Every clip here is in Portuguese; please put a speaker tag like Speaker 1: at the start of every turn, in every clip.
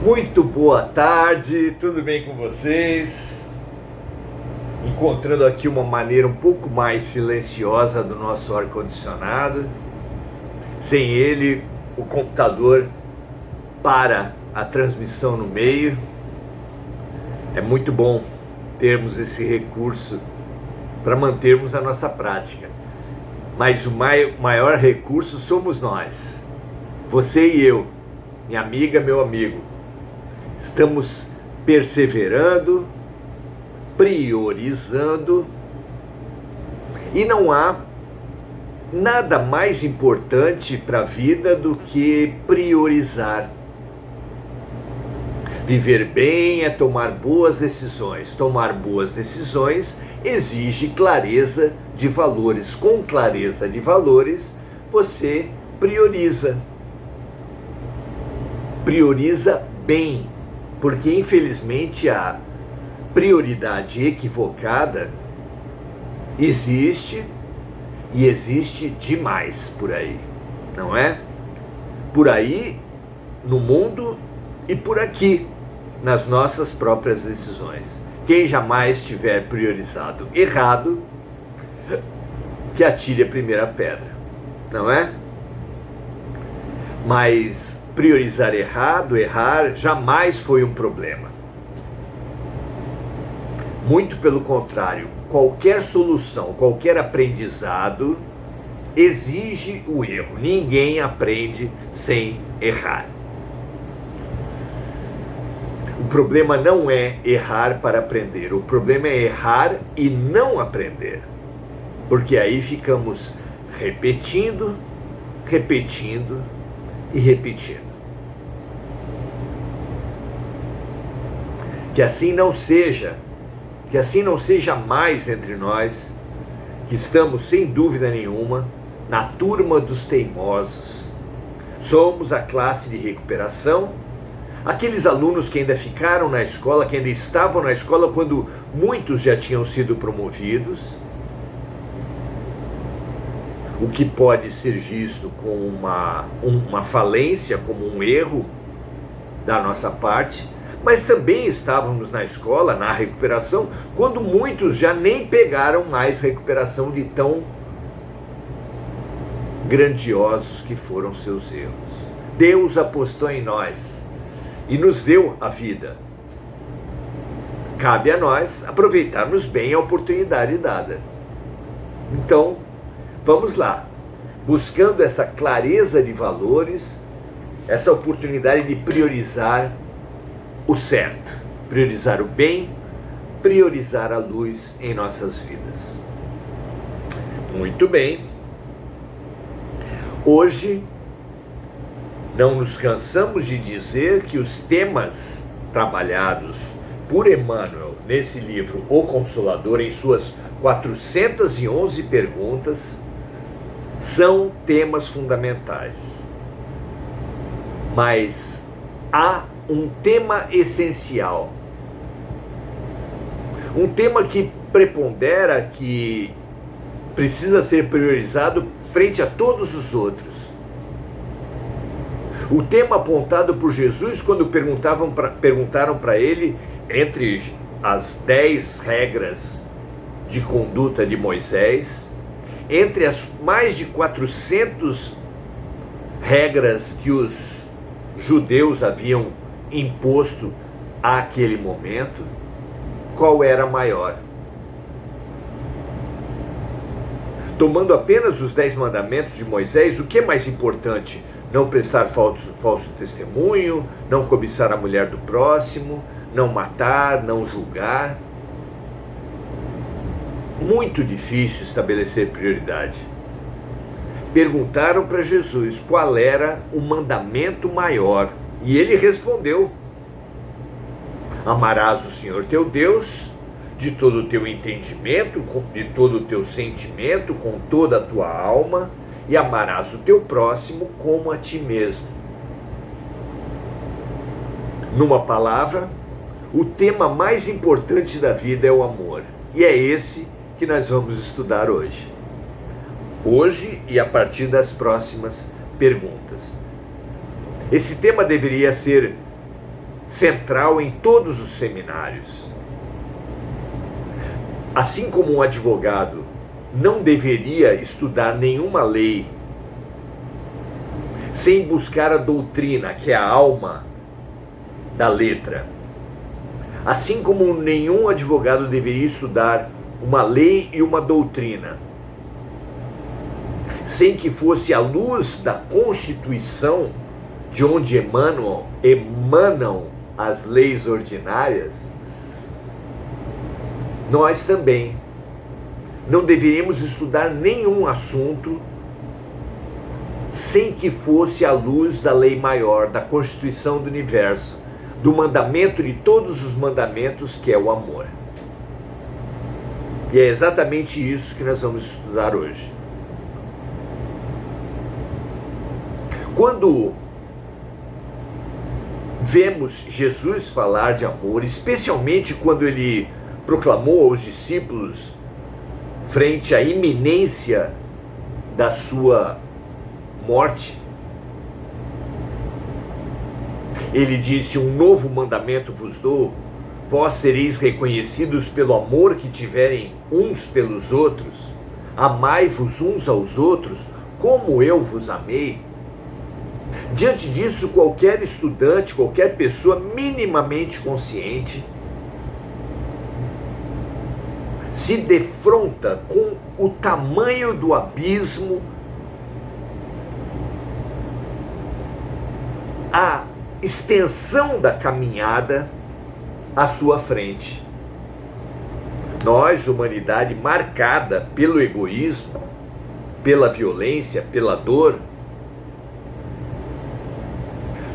Speaker 1: Muito boa tarde, tudo bem com vocês? Encontrando aqui uma maneira um pouco mais silenciosa do nosso ar-condicionado. Sem ele, o computador para a transmissão no meio. É muito bom termos esse recurso para mantermos a nossa prática. Mas o maior recurso somos nós, você e eu, minha amiga, meu amigo. Estamos perseverando, priorizando, e não há nada mais importante para a vida do que priorizar. Viver bem é tomar boas decisões. Tomar boas decisões exige clareza de valores. Com clareza de valores, você prioriza. Prioriza bem. Porque, infelizmente, a prioridade equivocada existe, e existe demais por aí, não é? Por aí, no mundo, e por aqui, nas nossas próprias decisões. Quem jamais tiver priorizado errado, que atire a primeira pedra, não é? Mas priorizar errado, errar, jamais foi um problema. Muito pelo contrário, qualquer solução, qualquer aprendizado exige o erro. Ninguém aprende sem errar. O problema não é errar para aprender, o problema é errar e não aprender. Porque aí ficamos repetindo e repetindo. Que assim não seja mais entre nós, que estamos sem dúvida nenhuma na turma dos teimosos. Somos a classe de recuperação, aqueles alunos que ainda ficaram na escola, que ainda estavam na escola quando muitos já tinham sido promovidos, o que pode ser visto como uma falência, como um erro da nossa parte. Mas também estávamos na escola, na recuperação, quando muitos já nem pegaram mais recuperação de tão grandiosos que foram seus erros. Deus apostou em nós e nos deu a vida. Cabe a nós aproveitarmos bem a oportunidade dada. Então, vamos lá, buscando essa clareza de valores, essa oportunidade de priorizar o certo, priorizar o bem, priorizar a luz em nossas vidas. Muito bem. Hoje, não nos cansamos de dizer que os temas trabalhados por Emmanuel nesse livro O Consolador, em suas 411 perguntas, são temas fundamentais. Mas há um tema essencial, um tema que prepondera, que precisa ser priorizado frente a todos os outros. O tema apontado por Jesus quando perguntaram para ele, entre as 10 regras de conduta de Moisés, entre as mais de 400 regras que os judeus haviam imposto àquele momento, qual era maior? Tomando apenas os 10 mandamentos de Moisés, o que é mais importante? Não prestar falso testemunho, não cobiçar a mulher do próximo, não matar, não julgar. Muito difícil estabelecer prioridade. Perguntaram para Jesus qual era o mandamento maior. E ele respondeu: amarás o Senhor teu Deus de todo o teu entendimento, de todo o teu sentimento, com toda a tua alma, e amarás o teu próximo como a ti mesmo. Numa palavra, o tema mais importante da vida é o amor. E é esse que nós vamos estudar hoje. Hoje e a partir das próximas perguntas. Esse tema deveria ser central em todos os seminários. Assim como um advogado não deveria estudar nenhuma lei sem buscar a doutrina, que é a alma da letra. Assim como nenhum advogado deveria estudar uma lei e uma doutrina sem que fosse a luz da Constituição, de onde emanam as leis ordinárias, nós também não deveríamos estudar nenhum assunto sem que fosse a luz da lei maior, da Constituição do Universo, do mandamento de todos os mandamentos, que é o amor. E é exatamente isso que nós vamos estudar hoje. Quando vemos Jesus falar de amor, especialmente quando ele proclamou aos discípulos frente à iminência da sua morte, ele disse: um novo mandamento vos dou, vós sereis reconhecidos pelo amor que tiverem uns pelos outros, amai-vos uns aos outros, como eu vos amei. Diante disso, qualquer estudante, qualquer pessoa minimamente consciente se defronta com o tamanho do abismo, a extensão da caminhada à sua frente. Nós, humanidade marcada pelo egoísmo, pela violência, pela dor,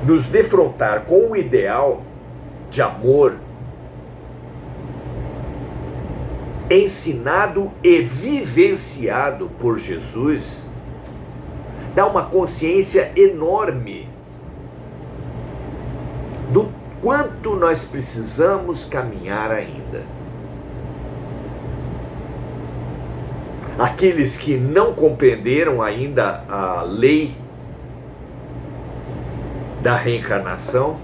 Speaker 1: nos defrontar com o ideal de amor ensinado e vivenciado por Jesus, dá uma consciência enorme do quanto nós precisamos caminhar ainda. Aqueles que não compreenderam ainda a lei da reencarnação,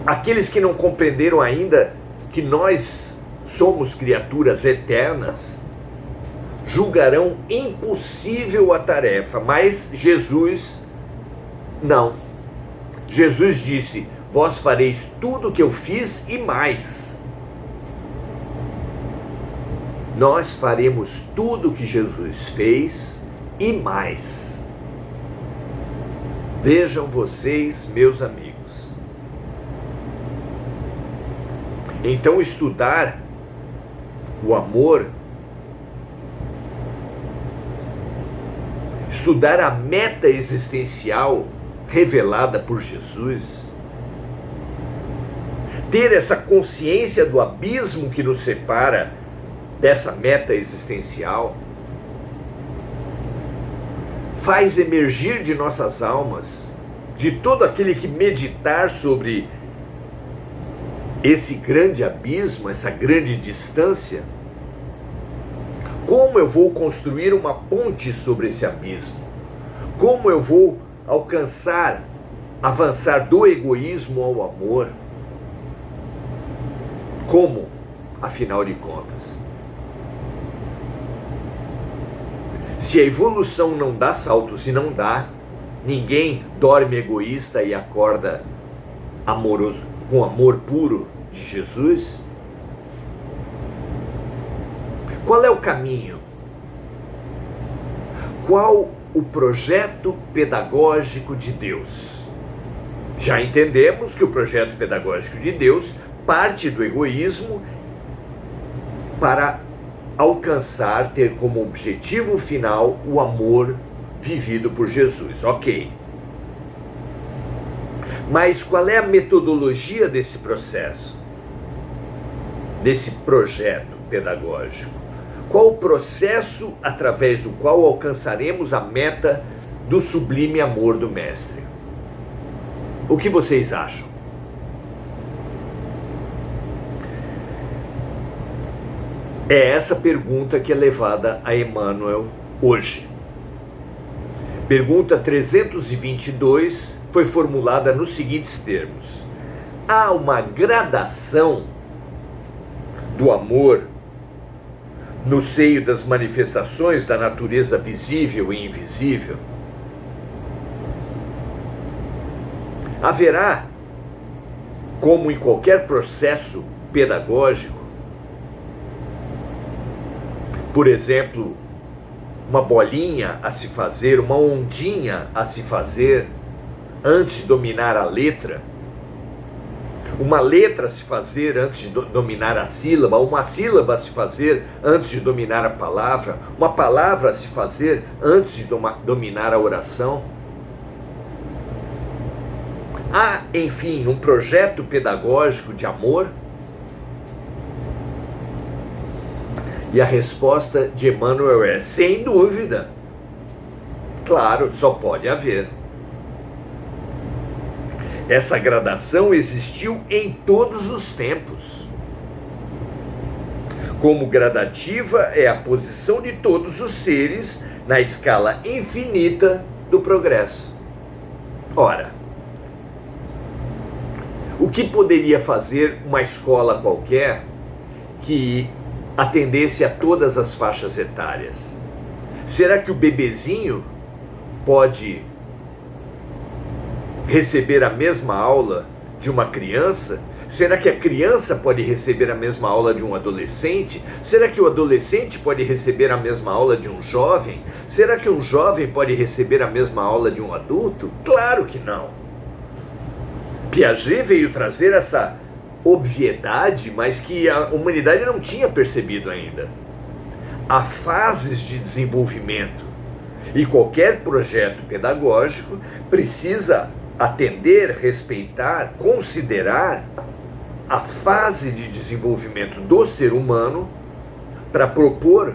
Speaker 1: aqueles que não compreenderam ainda que nós somos criaturas eternas, julgarão impossível a tarefa, mas Jesus não. Jesus disse: vós fareis tudo o que eu fiz e mais. Nós faremos tudo o que Jesus fez e mais. Vejam vocês, meus amigos. Então, estudar o amor, estudar a meta existencial revelada por Jesus, ter essa consciência do abismo que nos separa dessa meta existencial, faz emergir de nossas almas, de todo aquele que meditar sobre esse grande abismo, essa grande distância, como eu vou construir uma ponte sobre esse abismo? Como eu vou alcançar, avançar do egoísmo ao amor? Como, afinal de contas? Se a evolução não dá saltos, e não dá, ninguém dorme egoísta e acorda amoroso, com amor puro de Jesus. Qual é o caminho? Qual o projeto pedagógico de Deus? Já entendemos que o projeto pedagógico de Deus parte do egoísmo para alcançar, ter como objetivo final o amor vivido por Jesus. Ok. Mas qual é a metodologia desse processo? Desse projeto pedagógico? Qual o processo através do qual alcançaremos a meta do sublime amor do Mestre? O que vocês acham? É essa pergunta que é levada a Emmanuel hoje. Pergunta 322 foi formulada nos seguintes termos: há uma gradação do amor no seio das manifestações da natureza visível e invisível. Haverá, como em qualquer processo pedagógico, por exemplo, uma bolinha a se fazer, uma ondinha a se fazer antes de dominar a letra, uma letra a se fazer antes de dominar a sílaba, uma sílaba a se fazer antes de dominar a palavra, uma palavra a se fazer antes de dominar a oração. Há, enfim, um projeto pedagógico de amor? E a resposta de Emmanuel é: sem dúvida. Claro, só pode haver. Essa gradação existiu em todos os tempos. Como gradativa é a posição de todos os seres na escala infinita do progresso. Ora, o que poderia fazer uma escola qualquer que atendesse a todas as faixas etárias? Será que o bebezinho pode receber a mesma aula de uma criança? Será que a criança pode receber a mesma aula de um adolescente? Será que o adolescente pode receber a mesma aula de um jovem? Será que um jovem pode receber a mesma aula de um adulto? Claro que não. Piaget veio trazer essa obviedade, mas que a humanidade não tinha percebido ainda. Há fases de desenvolvimento e qualquer projeto pedagógico precisa atender, respeitar, considerar a fase de desenvolvimento do ser humano para propor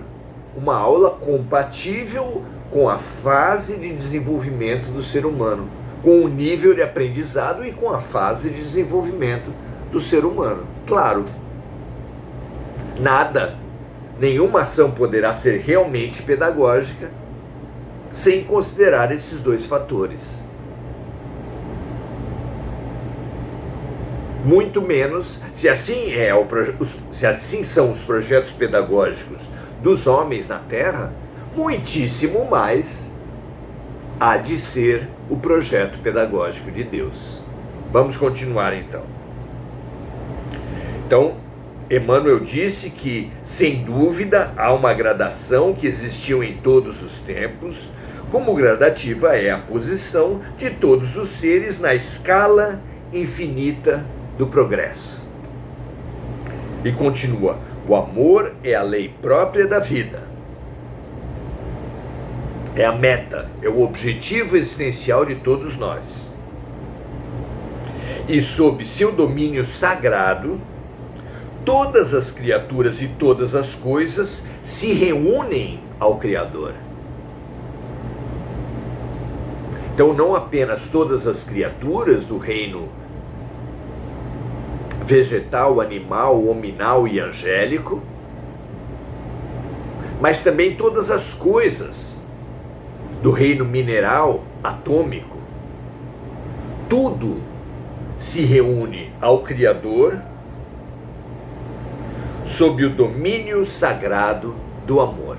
Speaker 1: uma aula compatível com a fase de desenvolvimento do ser humano, com o nível de aprendizado e com a fase de desenvolvimento do ser humano. Claro, nenhuma ação poderá ser realmente pedagógica sem considerar esses dois fatores. Muito menos, se assim são os projetos pedagógicos dos homens na Terra, muitíssimo mais há de ser o projeto pedagógico de Deus. Vamos continuar então. Então, Emmanuel disse que, sem dúvida, há uma gradação que existiu em todos os tempos, como gradativa é a posição de todos os seres na escala infinita do progresso. E continua: o amor é a lei própria da vida. É a meta, é o objetivo existencial de todos nós. E sob seu domínio sagrado, todas as criaturas e todas as coisas se reúnem ao Criador. Então, não apenas todas as criaturas do reino vegetal, animal, hominal e angélico, mas também todas as coisas do reino mineral, atômico. Tudo se reúne ao Criador sob o domínio sagrado do amor,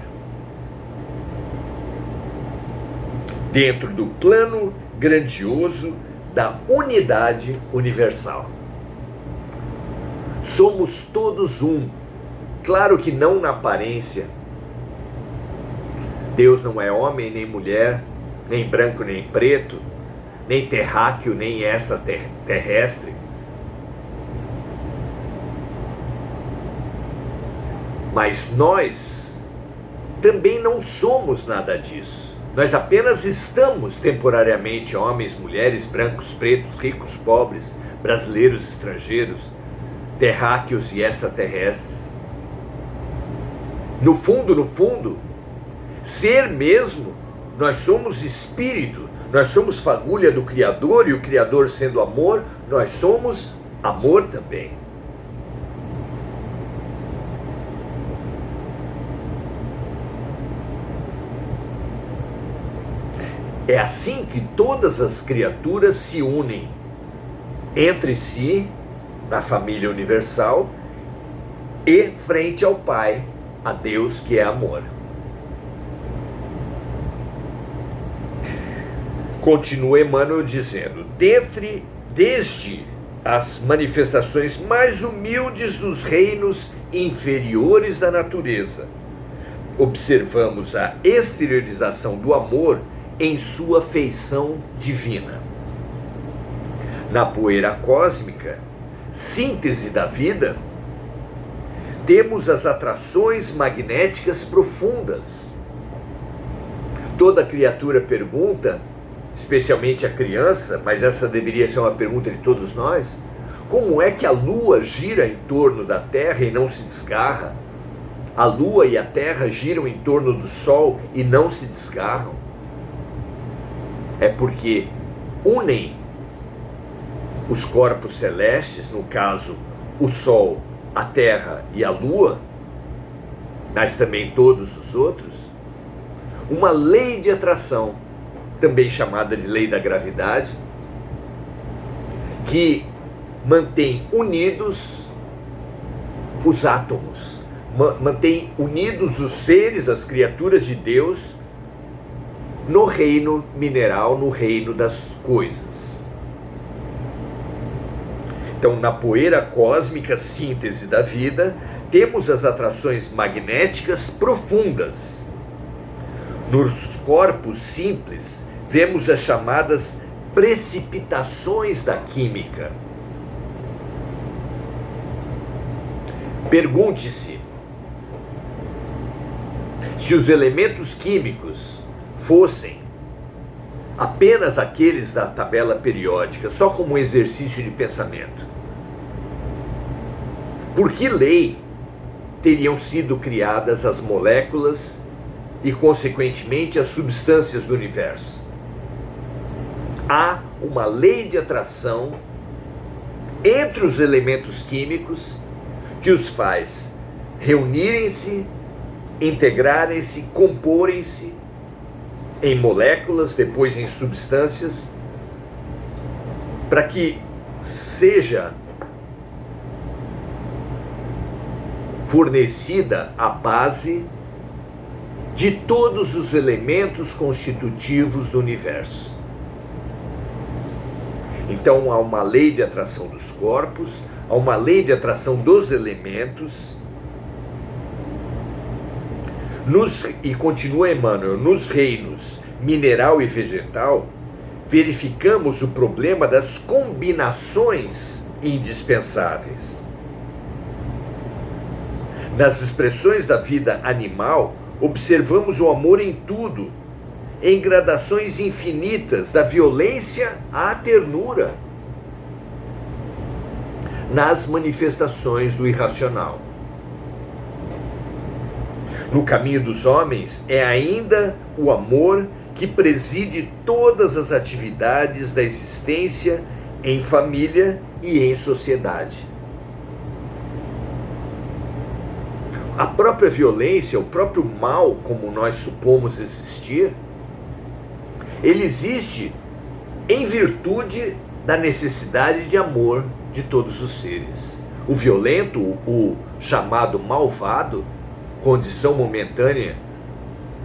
Speaker 1: dentro do plano grandioso da unidade universal. Somos todos um, claro que não na aparência. Deus não é homem nem mulher, nem branco nem preto, nem terráqueo nem extraterrestre. Mas nós também não somos nada disso. Nós apenas estamos temporariamente homens, mulheres, brancos, pretos, ricos, pobres, brasileiros, estrangeiros, terráqueos e extraterrestres. No fundo, ser mesmo, nós somos espírito, nós somos fagulha do Criador, e o Criador sendo amor, nós somos amor também. É assim que todas as criaturas se unem entre si na família universal, e frente ao Pai, a Deus que é amor. Continua Emmanuel dizendo: desde as manifestações mais humildes dos reinos inferiores da natureza, observamos a exteriorização do amor em sua feição divina. Na poeira cósmica, síntese da vida, temos as atrações magnéticas profundas. Toda criatura pergunta, especialmente a criança, mas essa deveria ser uma pergunta de todos nós: como é que a Lua gira em torno da Terra e não se desgarra? A Lua e a Terra giram em torno do Sol e não se desgarram? É porque unem os corpos celestes, no caso o Sol, a Terra e a Lua, mas também todos os outros, uma lei de atração, também chamada de lei da gravidade, que mantém unidos os átomos, mantém unidos os seres, as criaturas de Deus, no reino mineral, no reino das coisas. Então, na poeira cósmica, síntese da vida, temos as atrações magnéticas profundas. Nos corpos simples, vemos as chamadas precipitações da química. Pergunte-se: se os elementos químicos fossem apenas aqueles da tabela periódica, só como um exercício de pensamento, por que lei teriam sido criadas as moléculas e, consequentemente, as substâncias do universo? Há uma lei de atração entre os elementos químicos que os faz reunirem-se, integrarem-se, comporem-se em moléculas, depois em substâncias, para que seja fornecida a base de todos os elementos constitutivos do universo. Então há uma lei de atração dos corpos, há uma lei de atração dos elementos. E continua Emmanuel: nos reinos mineral e vegetal, verificamos o problema das combinações indispensáveis. Nas expressões da vida animal, observamos o amor em tudo, em gradações infinitas, da violência à ternura. Nas manifestações do irracional. No caminho dos homens, é ainda o amor que preside todas as atividades da existência em família e em sociedade. A própria violência, o próprio mal, como nós supomos existir, ele existe em virtude da necessidade de amor de todos os seres. O violento, o chamado malvado, condição momentânea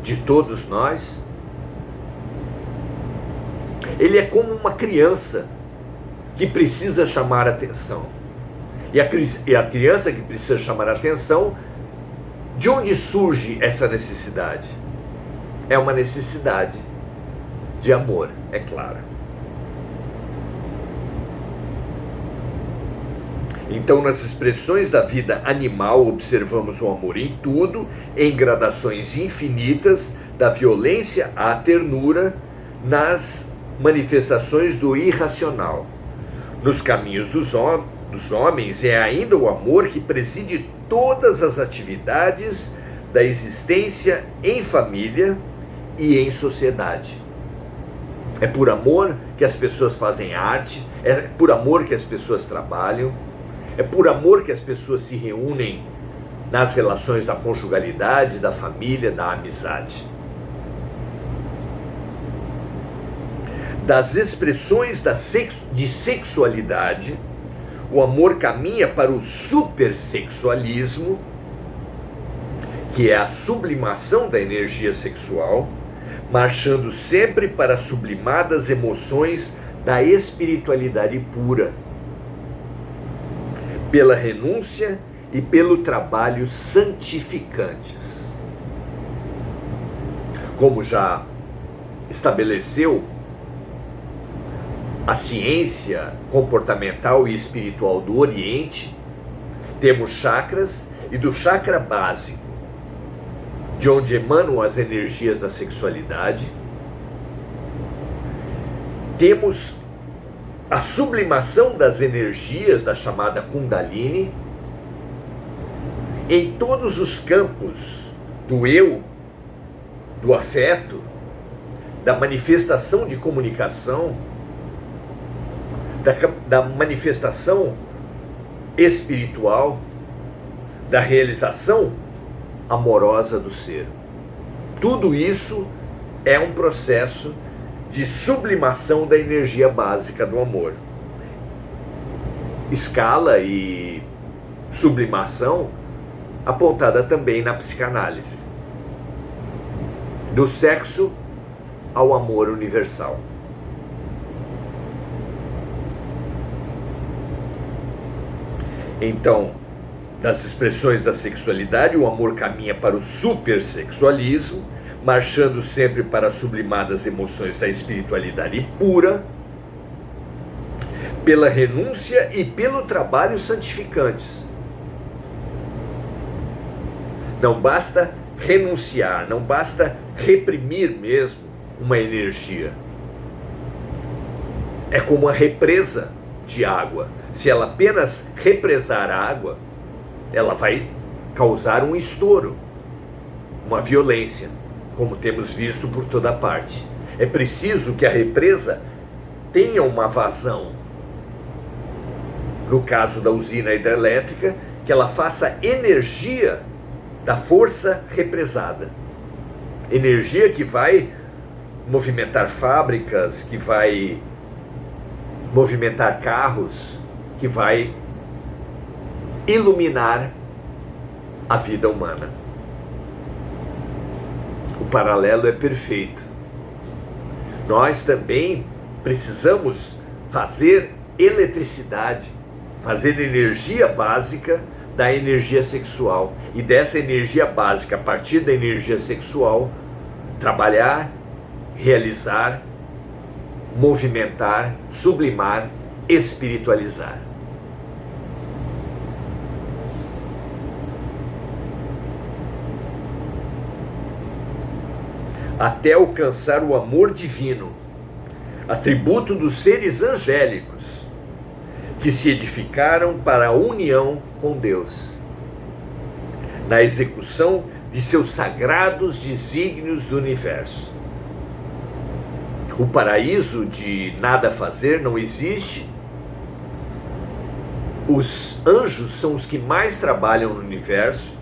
Speaker 1: de todos nós, ele é como uma criança que precisa chamar a atenção. E a criança que precisa chamar a atenção, de onde surge essa necessidade? É uma necessidade de amor, é claro. Então, nas expressões da vida animal, observamos o amor em tudo, em gradações infinitas, da violência à ternura, nas manifestações do irracional. Nos caminhos dos homens, é ainda o amor que preside todas as atividades da existência em família e em sociedade. É por amor que as pessoas fazem arte, é por amor que as pessoas trabalham, é por amor que as pessoas se reúnem nas relações da conjugalidade, da família, da amizade. Das expressões de sexualidade, o amor caminha para o supersexualismo, que é a sublimação da energia sexual, marchando sempre para sublimadas emoções da espiritualidade pura, pela renúncia e pelo trabalho santificantes. Como já estabeleceu a ciência comportamental e espiritual do Oriente, temos chakras, e do chakra básico, de onde emanam as energias da sexualidade, temos a sublimação das energias da chamada Kundalini em todos os campos do eu, do afeto, da manifestação de comunicação, da manifestação espiritual, da realização amorosa do ser. Tudo isso é um processo de sublimação da energia básica do amor. Escala e sublimação apontada também na psicanálise. Do sexo ao amor universal. Então, das expressões da sexualidade, o amor caminha para o supersexualismo, marchando sempre para as sublimadas emoções da espiritualidade pura, pela renúncia e pelo trabalho santificantes. Não basta renunciar, não basta reprimir mesmo uma energia. É como a represa de água. Se ela apenas represar a água, ela vai causar um estouro, uma violência, como temos visto por toda parte. É preciso que a represa tenha uma vazão. No caso da usina hidrelétrica, que ela faça energia da força represada. Energia que vai movimentar fábricas, que vai movimentar carros, que vai iluminar a vida humana. O paralelo é perfeito. Nós também precisamos fazer eletricidade, fazer energia básica da energia sexual. E dessa energia básica, a partir da energia sexual, trabalhar, realizar, movimentar, sublimar, espiritualizar. Até alcançar o amor divino, atributo dos seres angélicos, que se edificaram para a união com Deus, na execução de seus sagrados desígnios do universo. O paraíso de nada fazer não existe. Os anjos são os que mais trabalham no universo,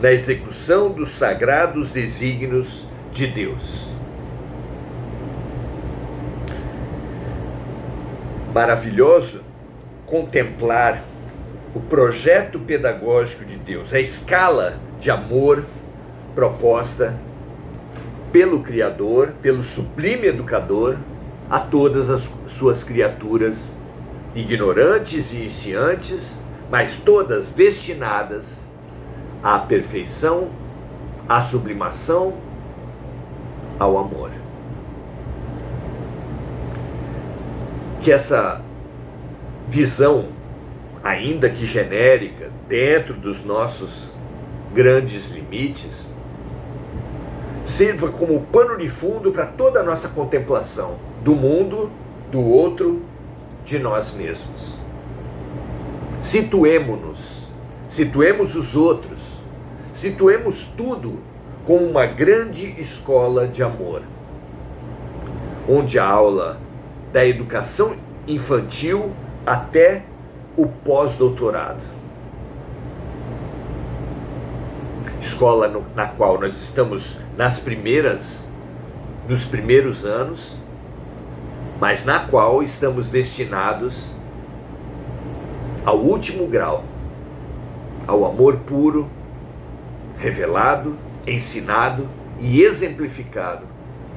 Speaker 1: na execução dos sagrados desígnios de Deus. Maravilhoso contemplar o projeto pedagógico de Deus, a escala de amor proposta pelo Criador, pelo sublime educador, a todas as suas criaturas, ignorantes e iniciantes, mas todas destinadas à perfeição, à sublimação, ao amor. Que essa visão, ainda que genérica, dentro dos nossos grandes limites, sirva como pano de fundo para toda a nossa contemplação do mundo, do outro, de nós mesmos. Situemo-nos, situemos os outros, situemos tudo como uma grande escola de amor, onde a aula da educação infantil até o pós-doutorado. Escola na qual nós estamos nos primeiros anos, mas na qual estamos destinados ao último grau, ao amor puro, revelado, ensinado e exemplificado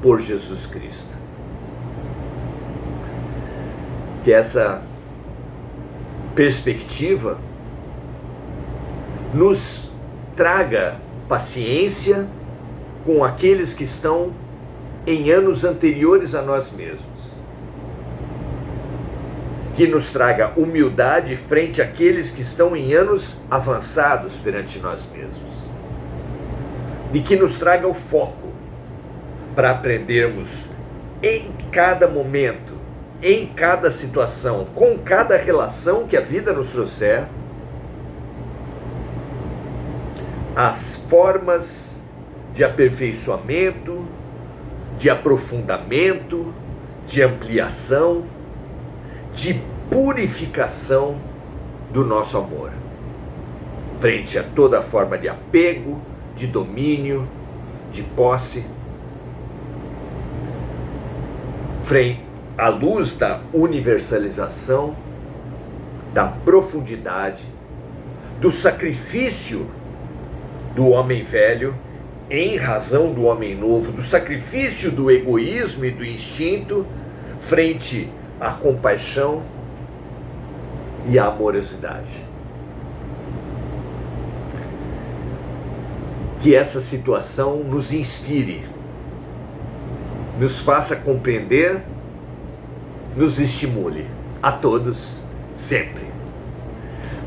Speaker 1: por Jesus Cristo. Que essa perspectiva nos traga paciência com aqueles que estão em anos anteriores a nós mesmos. Que nos traga humildade frente àqueles que estão em anos avançados perante nós mesmos. E que nos traga o foco para aprendermos em cada momento, em cada situação, com cada relação que a vida nos trouxer, as formas de aperfeiçoamento, de aprofundamento, de ampliação, de purificação do nosso amor, frente a toda forma de apego, de domínio, de posse, frente à luz da universalização, da profundidade, do sacrifício do homem velho em razão do homem novo, do sacrifício do egoísmo e do instinto frente à compaixão e à amorosidade. Que essa situação nos inspire, nos faça compreender, nos estimule, a todos, sempre.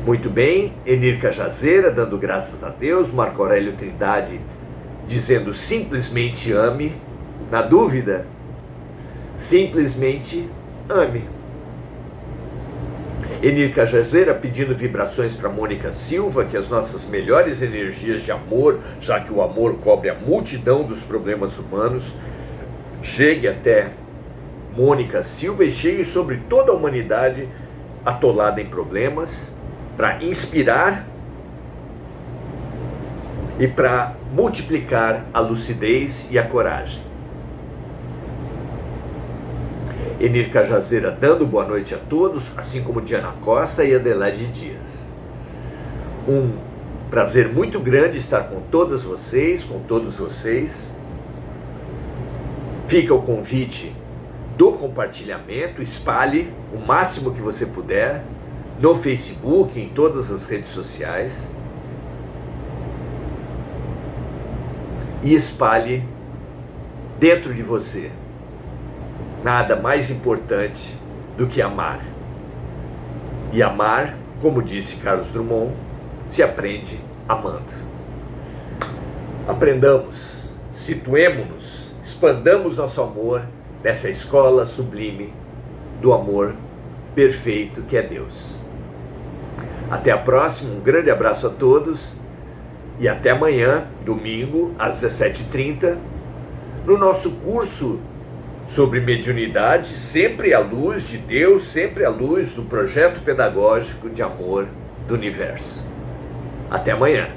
Speaker 1: Muito bem, Enir Cajazeira dando graças a Deus, Marco Aurélio Trindade dizendo simplesmente ame, na dúvida, simplesmente ame. Enir Cajazeira pedindo vibrações para Mônica Silva, que as nossas melhores energias de amor, já que o amor cobre a multidão dos problemas humanos, chegue até Mônica Silva e chegue sobre toda a humanidade atolada em problemas, para inspirar e para multiplicar a lucidez e a coragem. Enir Cajazeira dando boa noite a todos, assim como Diana Costa e Adelaide Dias. Um prazer muito grande estar com todas vocês, com todos vocês. Fica o convite do compartilhamento, espalhe o máximo que você puder, no Facebook, em todas as redes sociais, e espalhe dentro de você. Nada mais importante do que amar. E amar, como disse Carlos Drummond, se aprende amando. Aprendamos, situemo-nos, expandamos nosso amor nessa escola sublime do amor perfeito que é Deus. Até a próxima, um grande abraço a todos e até amanhã, domingo, às 17h30, no nosso curso sobre mediunidade, sempre à luz de Deus, sempre à luz do projeto pedagógico de amor do universo. Até amanhã.